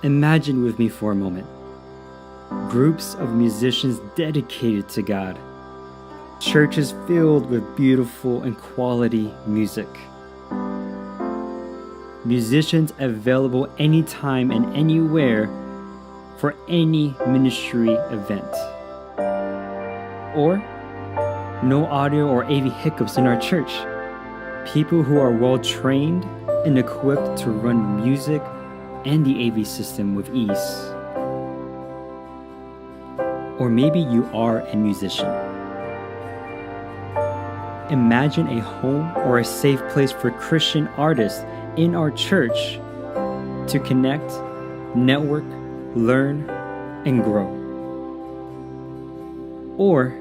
Imagine with me for a moment. Groups of musicians dedicated to God. Churches filled with beautiful and quality music. Musicians available anytime and anywhere for any ministry event. Or no audio or AV hiccups in our church. People who are well trained and equipped to run music and the AV system with ease. Or maybe you are a musician. Imagine a home or a safe place for Christian artists in our church to connect, network, learn, and grow. Or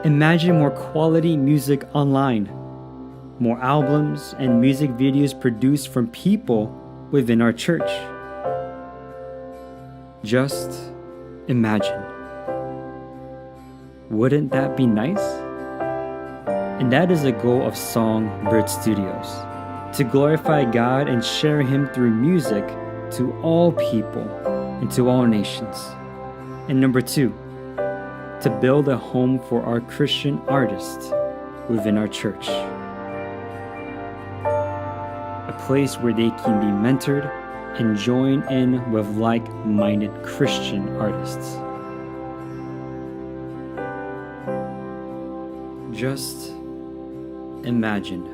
imagine more quality music online, more albums and music videos produced from people within our church. Just imagine. Wouldn't that be nice? And that is the goal of Songbird Studios, to glorify God and share Him through music to all people and to all nations. And number 2, to build a home for our Christian artists within our church. A place where they can be mentored and join in with like-minded Christian artists. Just imagine.